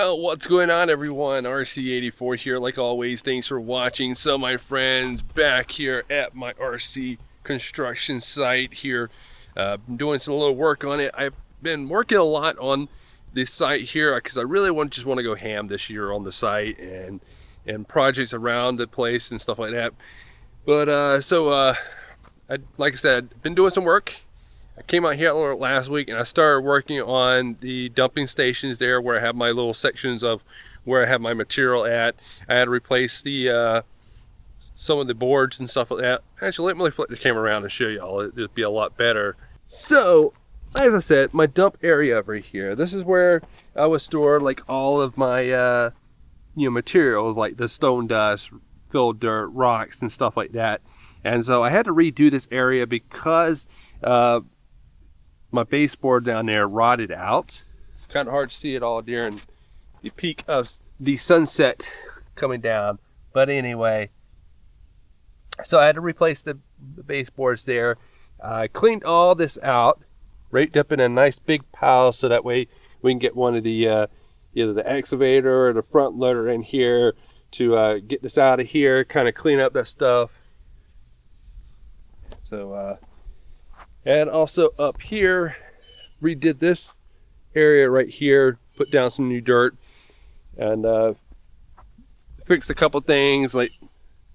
Well, what's going on, everyone? RC84 here, like always. Thanks for watching. So, my friends, back here at my RC construction site here, been doing some little work on it. I've been working a lot on this site here because I really just want to go ham this year on the site and projects around the place and stuff like that. But like I said, I've been doing some work. I came out here last week and I started working on the dumping stations there where I have my little sections of where I have my material at. I had to replace the some of the boards and stuff like that. Actually, let me flip the camera around and show y'all. It'd be a lot better. So, as I said, my dump area over here. This is where I would store like all of my materials, like the stone dust, filled dirt, rocks, and stuff like that. And so I had to redo this area because my baseboard down there rotted out. It's kind of hard to see it all during the peak of the sunset coming down. But anyway, so I had to replace the baseboards there. I cleaned all this out, raked up in a nice big pile so that way we can get one of the either the excavator or the front loader in here to get this out of here, kind of clean up that stuff. So and also up here, redid this area right here, put down some new dirt, and fixed a couple things like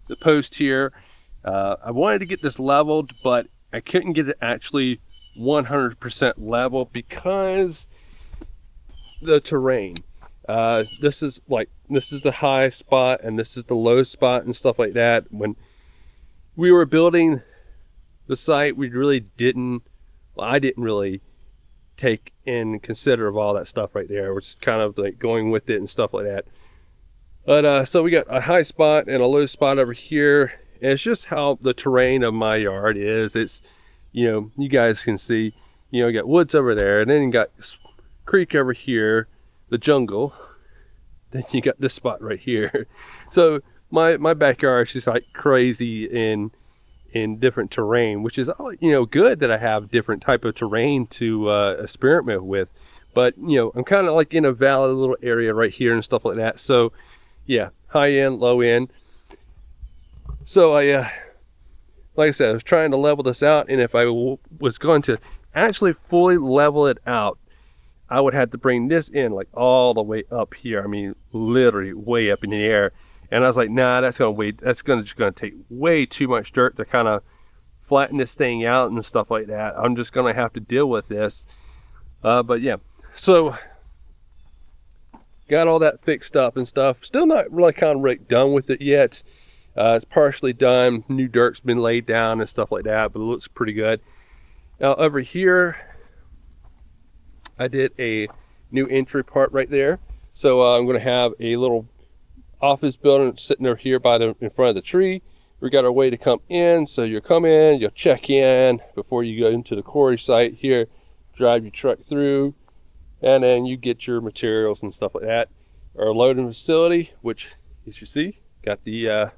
the post here. I wanted to get this leveled, but I couldn't get it actually 100% level because the terrain. This is the high spot and this is the low spot and stuff like that. When we were building the site, we really didn't, I didn't really take in consider of all that stuff right there. We're just kind of like going with it and stuff like that. But so we got a high spot and a low spot over here. And it's just how the terrain of my yard is. It's, you guys can see, you got woods over there, and then you got creek over here, the jungle. Then you got this spot right here. So my backyard is just like crazy in different terrain, which is good that I have different type of terrain to experiment with. But I'm kind of like in a valley little area right here and stuff like that. So yeah, high end, low end. So I like I said, I was trying to level this out, and if I was going to actually fully level it out, I would have to bring this in like all the way up here. I mean, literally way up in the air. And I was like, nah, that's just gonna take way too much dirt to kind of flatten this thing out and stuff like that. I'm just gonna have to deal with this. But yeah, so got all that fixed up and stuff. Still not really kind of done with it yet. It's partially done. New dirt's been laid down and stuff like that, but it looks pretty good. Now over here, I did a new entry part right there. So I'm gonna have a little office building sitting over here in front of the tree. We got our way to come in, so you'll come in, you'll check in before you go into the quarry site here, drive your truck through, and then you get your materials and stuff like that. Our loading facility, which as you see, got the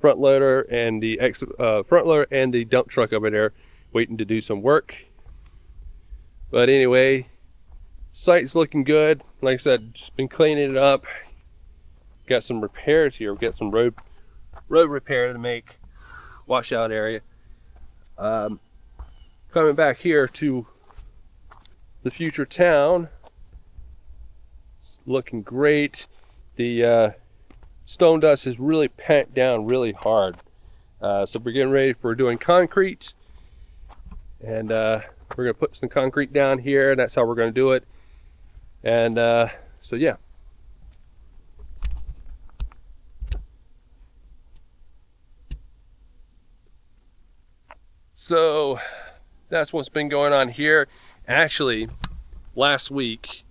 front loader and the dump truck over there waiting to do some work. But anyway, site's looking good. Like I said, just been cleaning it up. Got some repairs here. We've got some road repair to make, washout area. Coming back here to the future town, it's looking great. The stone dust is really packed down really hard. So we're getting ready for doing concrete, and we're gonna put some concrete down here. That's how we're gonna do it. And so yeah. So that's what's been going on here. Actually, last week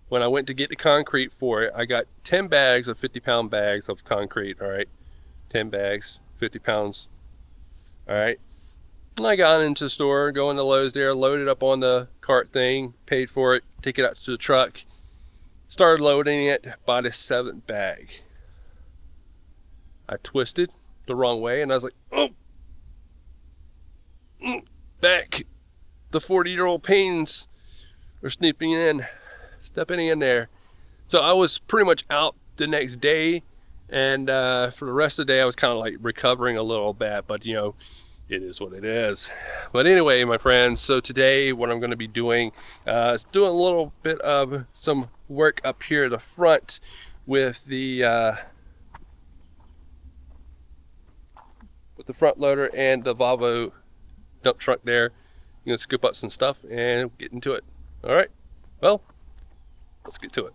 when I went to get the concrete for it, I got 10 bags of 50-pound bags of concrete. All right, 10 bags, 50 pounds. All right, and I got into the store, go into Lowe's there, loaded up on the cart thing, paid for it, take it out to the truck, started loading it. By the 7th bag, I twisted the wrong way, and I was like, oh, back. The 40-year-old pains are stepping in there. So I was pretty much out the next day, and for the rest of the day I was kind of like recovering a little bit, but you know, it is what it is. But anyway, my friends, so today what I'm going to be doing is doing a little bit of some work up here at the front with the front loader and the Volvo dump truck there. I'm going to scoop up some stuff and get into it. All right, well, let's get to it.